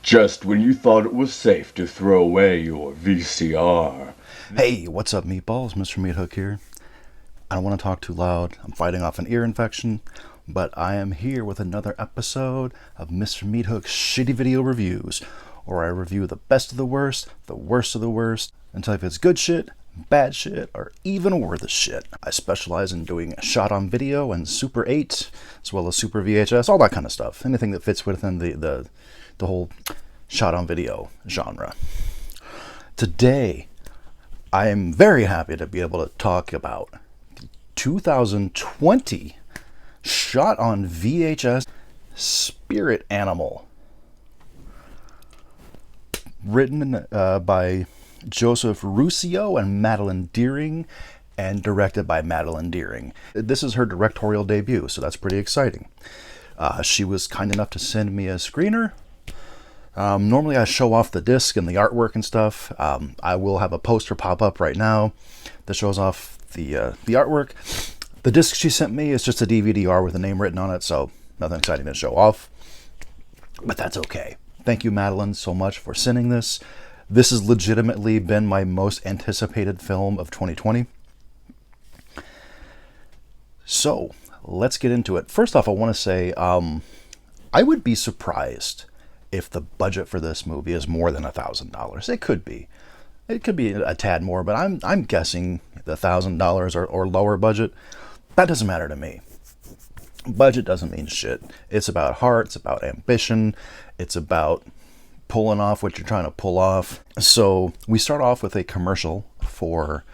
Just when you thought it was safe to throw away your VCR. Hey, what's up, meatballs? Mr. Meathook here. I don't want to talk too loud. I'm fighting off an ear infection, but I am here with another episode of Mr. Meathook's Shitty Video Reviews, where I review the best of the worst of the worst, and tell you if it's good shit, bad shit, or even worth shit. I specialize in doing shot on video and Super 8, as well as Super VHS, all that kind of stuff. Anything that fits within the whole shot on video genre. Today, I am very happy to be able to talk about the 2020 shot on VHS Spirit Animal, written by Joseph Ruscio and Madeline Deering, and directed by Madeline Deering. This is her directorial debut, so that's pretty exciting. She was kind enough to send me a screener. Normally I show off the disc and the artwork and stuff. I will have a poster pop up right now that shows off the artwork. The disc she sent me is just a DVD-R with a name written on it, so nothing exciting to show off. But that's okay. Thank you, Madeline, so much for sending this. This has legitimately been my most anticipated film of 2020. So, let's get into it. First off, I want to say, I would be surprised if the budget for this movie is more than $1,000. It could be. It could be a tad more, but I'm guessing the $1,000 or lower budget. That doesn't matter to me. Budget doesn't mean shit. It's about heart, it's about ambition, it's about pulling off what you're trying to pull off. So we start off with a commercial for,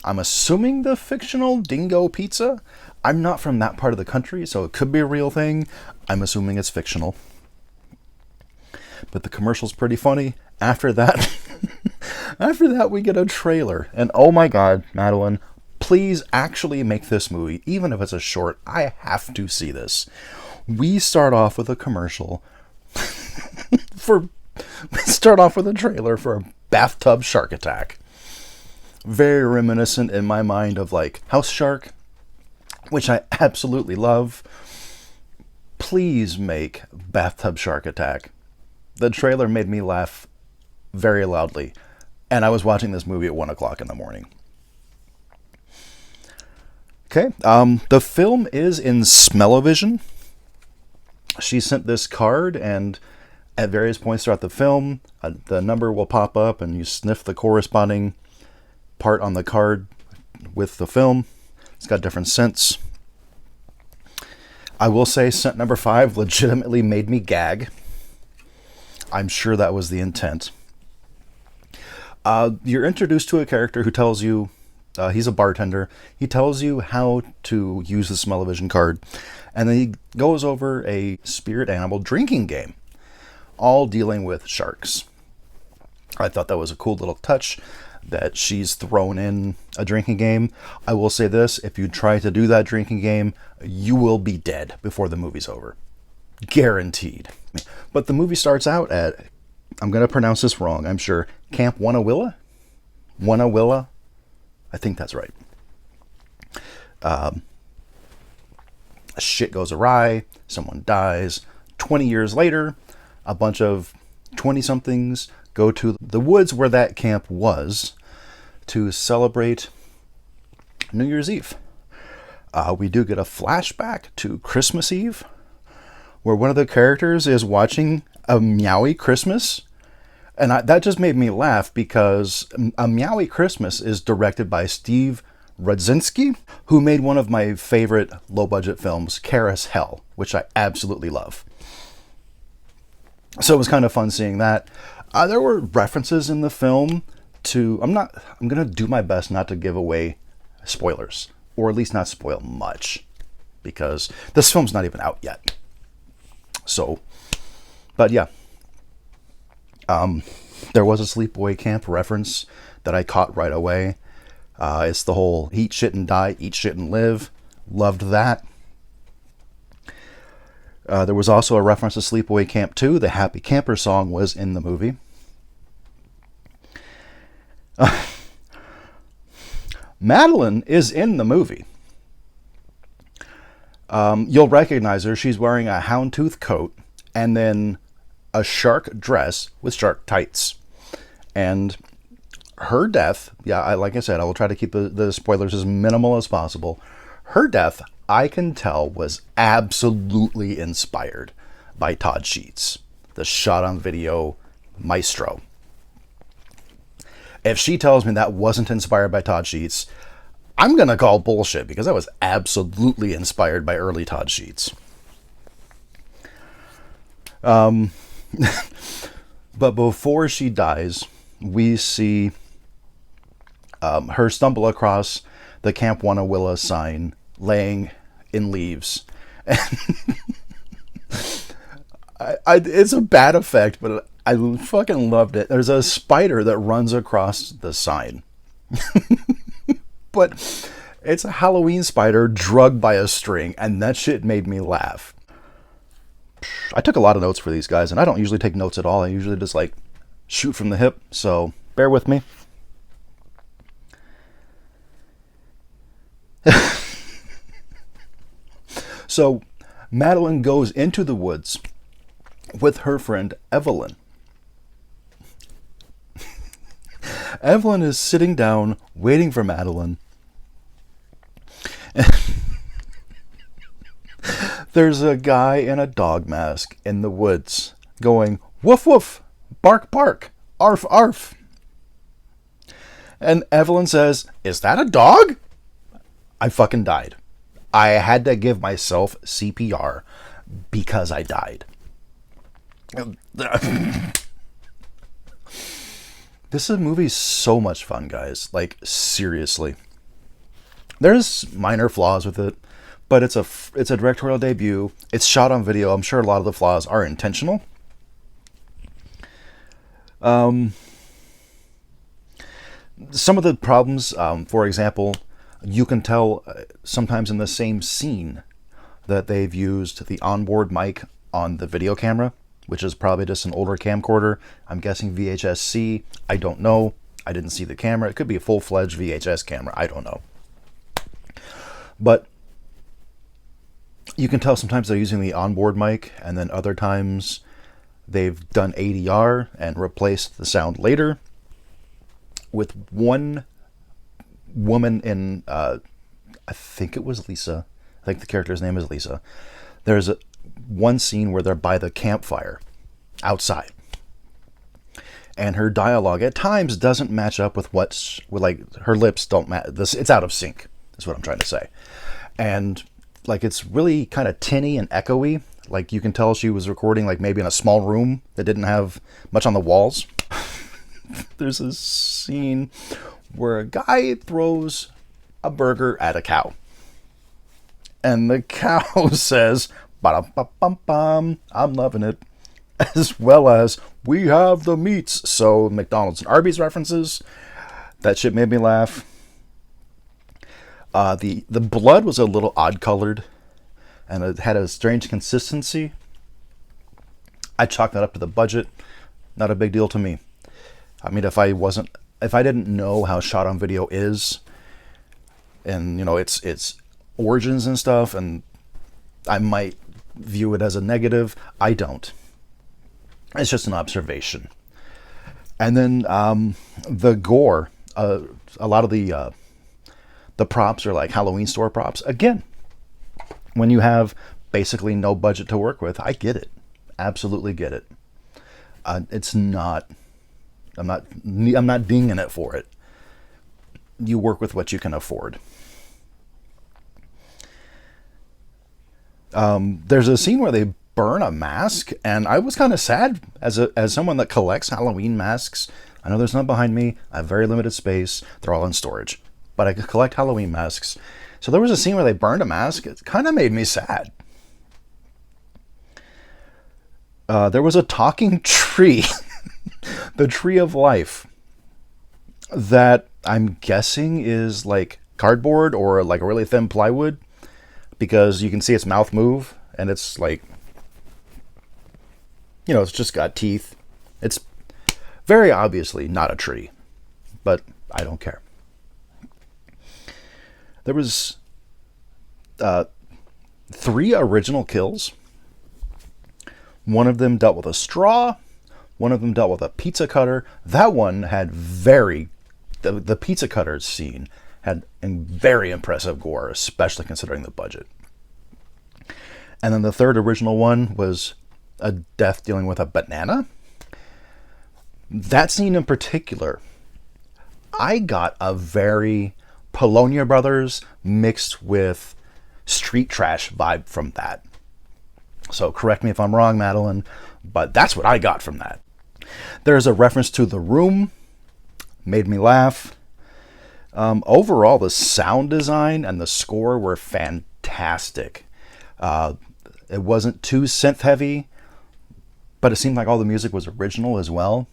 I'm assuming, the fictional Dingo Pizza. I'm not from that part of the country, so it could be a real thing. I'm assuming it's fictional. But the commercial's pretty funny. After that, we get a trailer. And oh my God, Madeline, please actually make this movie, even if it's a short. I have to see this. We start off with a commercial we start off with a trailer for a bathtub shark attack. Very reminiscent in my mind of like House Shark, which I absolutely love. Please make bathtub shark attack. The trailer made me laugh very loudly, and I was watching this movie at 1 o'clock in the morning. Okay, the film is in smell-o-vision. She sent this card, and at various points throughout the film, the number will pop up, and you sniff the corresponding part on the card with the film. It's got different scents. I will say scent number 5 legitimately made me gag. I'm sure that was the intent. You're introduced to a character who tells you, he's a bartender, he tells you how to use the smell-o-vision card, and then he goes over a spirit animal drinking game, all dealing with sharks. I thought that was a cool little touch that she's thrown in a drinking game. I will say this, if you try to do that drinking game, you will be dead before the movie's over. Guaranteed. But the movie starts out at, I'm going to pronounce this wrong, I'm sure, Camp Wanawilla? Wanawilla? I think that's right. Shit goes awry, someone dies. 20 years later, a bunch of 20-somethings go to the woods where that camp was to celebrate New Year's Eve. We do get a flashback to Christmas Eve, where one of the characters is watching A Meowy Christmas. And that just made me laugh because A Meowy Christmas is directed by Steve Rudzinski, who made one of my favorite low-budget films, Karis Hell, which I absolutely love. So it was kind of fun seeing that. There were references in the film to, I'm going to do my best not to give away spoilers, or at least not spoil much, because this film's not even out yet. So, but yeah, there was a sleepaway camp reference that I caught right away. It's the whole eat shit and die, eat shit and live. Loved that. There was also a reference to Sleepaway Camp 2. The Happy Camper song was in the movie. Madeline is in the movie. You'll recognize her. She's wearing a houndtooth coat and then a shark dress with shark tights. And her death, like I said, I will try to keep the spoilers as minimal as possible. Her death, I can tell, was absolutely inspired by Todd Sheets, the shot on video maestro. If she tells me that wasn't inspired by Todd Sheets, I'm going to call bullshit, because that was absolutely inspired by early Todd Sheets. But before she dies, we see her stumble across the Camp Wanawilla sign laying in leaves. It's a bad effect, but I fucking loved it. There's a spider that runs across the sign. But it's a Halloween spider drugged by a string, and that shit made me laugh. I took a lot of notes for these guys, and I don't usually take notes at all. I usually just like shoot from the hip, so bear with me. So Madeline goes into the woods with her friend Evelyn. Evelyn is sitting down waiting for Madeline. There's a guy in a dog mask in the woods going, woof woof, bark bark, arf arf. And Evelyn says, is that a dog? I fucking died. I had to give myself CPR because I died. This movie's so much fun, guys. Like, seriously. There's minor flaws with it, but it's a directorial debut. It's shot on video. I'm sure a lot of the flaws are intentional. Some of the problems, for example, you can tell sometimes in the same scene that they've used the onboard mic on the video camera, which is probably just an older camcorder. I'm guessing VHS-C. I don't know. I didn't see the camera. It could be a full-fledged VHS camera. I don't know. But you can tell sometimes they're using the onboard mic, and then other times they've done ADR and replaced the sound later. With one woman in, I think it was Lisa. I think the character's name is Lisa. There's one scene where they're by the campfire outside, and her dialogue at times doesn't match up with her lips don't match. It's out of sync, is what I'm trying to say. And like, it's really kind of tinny and echoey. Like, you can tell she was recording like maybe in a small room that didn't have much on the walls. There's a scene where a guy throws a burger at a cow, and the cow says, "Ba-dum-bum-bum, I'm loving it," as well as, "We have the meats." So McDonald's and Arby's references. That shit made me laugh. The blood was a little odd colored, and it had a strange consistency. I chalked that up to the budget. Not a big deal to me. I mean, if I didn't know how shot on video is, and its origins and stuff, and I might view it as a negative. I don't. It's just an observation. And then the gore. A lot of the props are like Halloween store props. Again, when you have basically no budget to work with, I get it. Absolutely get it. It's not. I'm not dinging it for it. You work with what you can afford. There's a scene where they burn a mask, and I was kind of sad as someone that collects Halloween masks. I know there's none behind me. I have very limited space. They're all in storage, but I collect Halloween masks. So there was a scene where they burned a mask. It kind of made me sad. There was a talking tree, the tree of life, that I'm guessing is like cardboard or like a really thin plywood, because you can see its mouth move, and it's like, it's just got teeth. It's very obviously not a tree, but I don't care. There was 3 original kills. One of them dealt with a straw. One of them dealt with a pizza cutter. That one had the pizza cutter scene had very impressive gore, especially considering the budget. And then the third original one was a death dealing with a banana. That scene in particular, I got a very Polonia Brothers mixed with street trash vibe from that. So correct me if I'm wrong, Madeline, but that's what I got from that. There's a reference to The Room. Made me laugh. Overall, the sound design and the score were fantastic. It wasn't too synth heavy, but it seemed like all the music was original as well.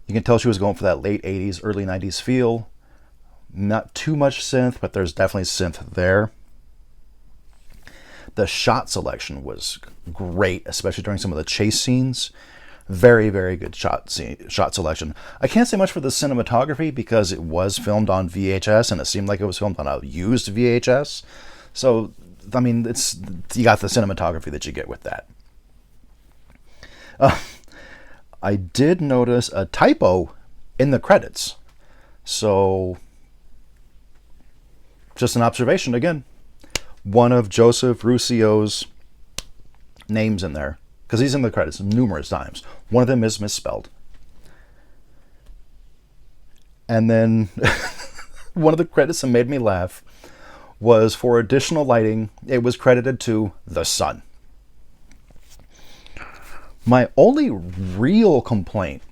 You can tell she was going for that late 80s, early 90s feel. Not too much synth, but there's definitely synth there. The shot selection was great, especially during some of the chase scenes. Very, very good shot selection. I can't say much for the cinematography because it was filmed on VHS and it seemed like it was filmed on a used VHS. So, I mean, you got the cinematography that you get with that. I did notice a typo in the credits. So, just an observation again. One of Joseph Russio's names in there, because he's in the credits numerous times. One of them is misspelled. And then one of the credits that made me laugh was for additional lighting. It was credited to the sun. My only real complaint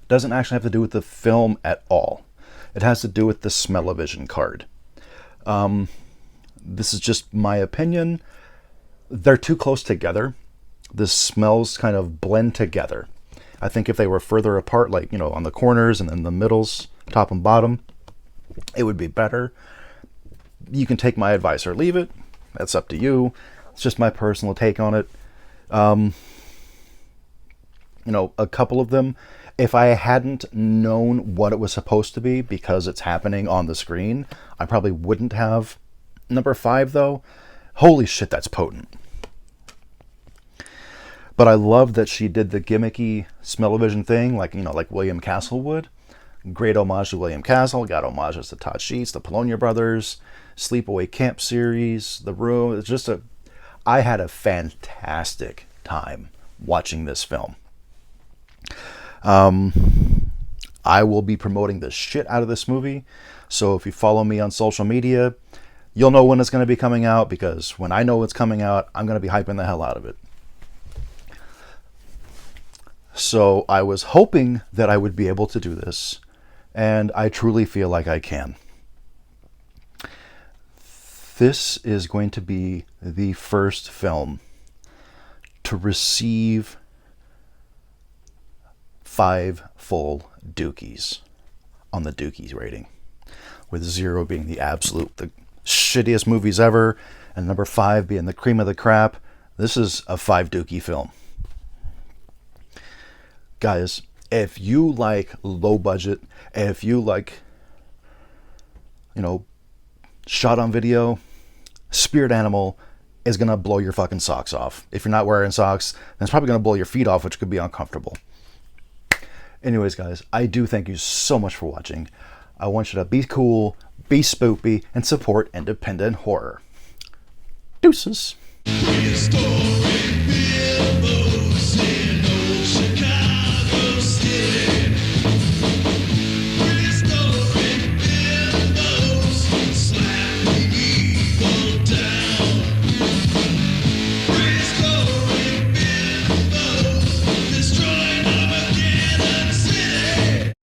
doesn't actually have to do with the film at all. It has to do with the smell-o-vision card. This is just my opinion. They're too close together. The smells kind of blend together. I think if they were further apart, like, on the corners and then the middles, top and bottom, it would be better. You can take my advice or leave it. That's up to you. It's just my personal take on it. A couple of them, if I hadn't known what it was supposed to be because it's happening on the screen, I probably wouldn't have. Number 5, though, holy shit, that's potent. But I love that she did the gimmicky smell-o-vision thing, like William Castle would. Great homage to William Castle. Got homages to Todd Sheets, the Polonia Brothers, Sleepaway Camp series, The Room. It's just I had a fantastic time watching this film. I will be promoting the shit out of this movie. So if you follow me on social media, you'll know when it's going to be coming out, because when I know it's coming out, I'm going to be hyping the hell out of it. So I was hoping that I would be able to do this, and I truly feel like I can. This is going to be the first film to receive 5 full dookies on the Dookies rating, with 0 being the shittiest movies ever, and number 5 being the cream of the crap. This is a 5 dookie film. Guys, if you like low budget, if you like, shot on video, Spirit Animal is going to blow your fucking socks off. If you're not wearing socks, then it's probably going to blow your feet off, which could be uncomfortable. Anyways, guys, I do thank you so much for watching. I want you to be cool, be spoopy, and support independent horror. Deuces.